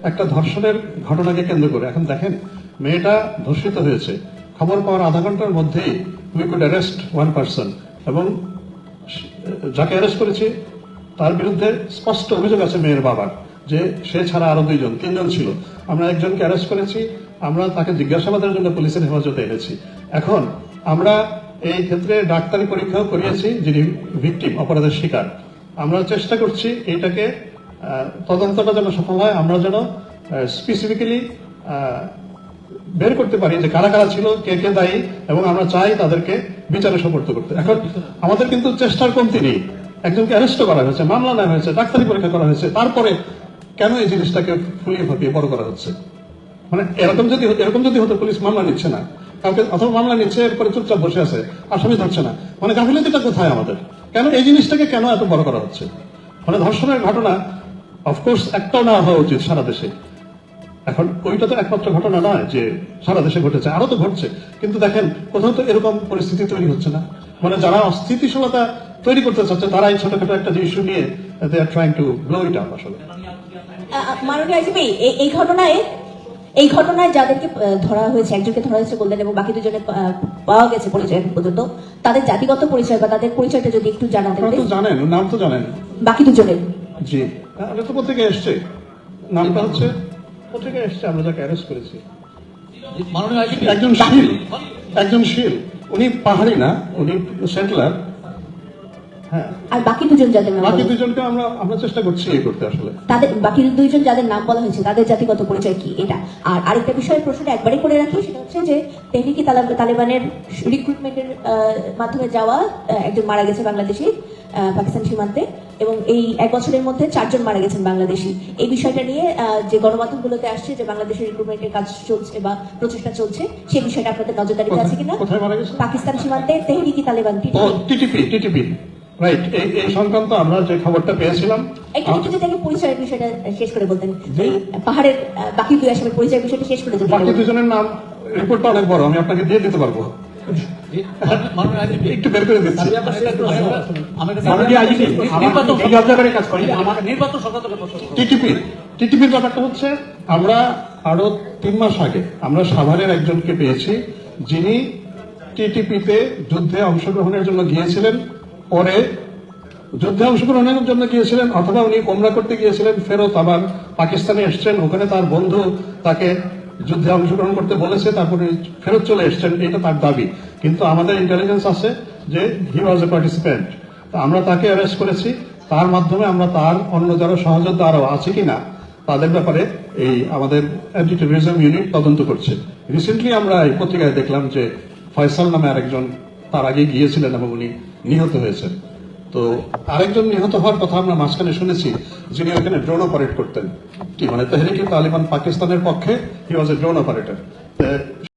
একটা ধর্ষণের ঘটনাকে কেন্দ্র করে এখন দেখেন মেয়েটা ধর্ষিত হয়েছে, খবর পাওয়ার আধা ঘন্টার মধ্যেই we could arrest one person, এবং যাকে অ্যারেস্ট করেছি তার বিরুদ্ধে স্পষ্ট অভিযোগ আছে মেয়ের বাবার যে সে ছাড়া আরো তিনজন ছিল। আমরা একজনকে অ্যারেস্ট করেছি, আমরা তাকে জিজ্ঞাসাবাদের জন্য পুলিশের হেফাজতে এনেছি। এখন আমরা এই ক্ষেত্রে ডাক্তারি পরীক্ষাও করিয়েছি যিনি ভিকটিম, অপরাধের শিকার। আমরা চেষ্টা করছি এইটাকে তদন্তটা যেন সফল হয়, আমরা যেন স্পেসিফিক্যালি বের করতে পারি যে কারা কারা ছিল, কে কে দায়ী, এবং আমরা চাই তাদেরকে বিচারে সোপর্দ করতে। এখন আমাদের কিন্তু চেষ্টার কমতি নেই। একজনকে অ্যারেস্ট করা হয়েছে, মামলা নেওয়া হয়েছে, ডাক্তারি পরীক্ষা করা হয়েছে, তারপরে কেন এই জিনিসটাকে ফুলিয়ে ফাঁপিয়ে বড় করা হচ্ছে? মানে এরকম যদি হতো পুলিশ মামলা নিচ্ছে না কাউকে, অথবা মামলা নিচ্ছে এরপরে চুপচাপ বসে আছে, আসামি ধরছে না, মানে গাফিলতিটা কোথায় আমাদের? কেন এই জিনিসটাকে কেন এত বড় করা হচ্ছে? মানে ধর্ষণের ঘটনা অফকোর্স একটাও না হওয়া উচিত সারা দেশে। এখন ওইটা তো একমাত্র ঘটনা নয় যে সারা দেশে ঘটেছে, আরো তো ঘটছে, কিন্তু দেখেন কোথাও তো এরকম পরিস্থিতি তৈরি হচ্ছে না। মানে যারা অস্থিতিশীলতা তৈরি করতে চাচ্ছে তারা এই ছোটখাটো একটা ইস্যু নিয়ে they are trying to blow it up. আসলে মাননীয় আইজিপি, এই ঘটনায় যাদেরকে ধরা হয়েছে, একজনকে ধরা হয়েছে বললেন এবং বাকি দুজনে পাওয়া গেছে পরিচয় এখন পর্যন্ত, তাদের জাতিগত পরিচয় বা তাদের পরিচয়টা যদি একটু জানাতেন। তো জানেন, নাম তো জানেন বাকি দুজনের? জি, এটা তো পত্রিকায় এসছে, নামটা হচ্ছে পত্রিকায় এসছে। আমরা যাকে অ্যারেস্ট করেছি একজন শীল, উনি পাহাড়ি না, উনি সেটেলার। হ্যাঁ, আর বাকি দুজন যাদের নাম, বাকি দুজনকে আমরা চেষ্টা করছি এই করতে। আসলে তাদের বাকি দুইজন যাদের নাম বলা হয়েছে তাদের জাতিগত পরিচয় কি, এটা? আর আরেকটা বিষয়ের প্রশ্নটা একবারই করে রাখি, সেটা হচ্ছে যে তেহরিকে তালেবানের রিক্রুটমেন্টের মাধ্যমে যাওয়া একজন মারা গেছে বাংলাদেশি পাকিস্তান সীমান্তে, এবং এই 1 বছরের মধ্যে 4 জন মারা গেছেন বাংলাদেশি। এই বিষয়টা নিয়ে যে গণমাধ্যমগুলোতে আসছে যে বাংলাদেশের রিক্রুটমেন্টের কাজ চলছে বা প্রচেষ্টা চলছে, সেই বিষয়টা আপনাদের নজরদারিতে আছে কিনা? পাকিস্তান সীমান্তে তেহরিকে তালেবান টিটিপি রাইট, এই সংক্রান্ত আমরা যে খবরটা পেয়েছিলাম। একটু যদি পরিচয়ের বিষয়টা শেষ করে বলতেন, পাহাড়ের বাকি দুই আসামের পরিচয়ের বিষয়টা শেষ করে। বাকি দুজনের নাম রিপোর্টটা অনেক বড়, আমি আপনাকে দিয়ে দিতে পারবো, একটু বের করে দিচ্ছি। টিটিপির ব্যাপারটা হচ্ছে, আমরা আরো 3 মাস আগে আমরা সাভারের একজনকে পেয়েছি যিনি টিটিপিতে যুদ্ধে অংশগ্রহণের জন্য গিয়েছিলেন, পরে যুদ্ধে অংশগ্রহণের জন্য গিয়েছিলেন অথবা উনি ওমরা করতে গিয়েছিলেন, ফেরত আবার পাকিস্তানে এসছেন, ওখানে তার বন্ধু তাকে যুদ্ধে অংশগ্রহণ করতে বলেছে, তারপরে ফেরত চলে এসছেন, এটা তার দাবি। কিন্তু আমাদের ইন্টেলিজেন্স আছে যে হি ওয়াজ এ পার্টিসিপেন্ট, আমরা তাকে অ্যারেস্ট করেছি। তার মাধ্যমে আমরা তার অন্য যারা সহযোদ্ধা আরো আছে কিনা তাদের ব্যাপারে এই আমাদের অ্যান্টি টেররিজম ইউনিট তদন্ত করছে। রিসেন্টলি আমরা এই পত্রিকায় দেখলাম যে ফয়সাল নামে আরেকজন তার আগে গিয়েছিলেন এবং উনি নিহত হয়েছেন। তো আরেকজন নিহত হওয়ার কথা আমরা মাঝখানে শুনেছি, যিনি ওখানে ড্রোন অপারেট করতেন, কি মানে তেহরিকে তালেবান পাকিস্তানের পক্ষে, হি ওয়াজ এ ড্রোন অপারেটর।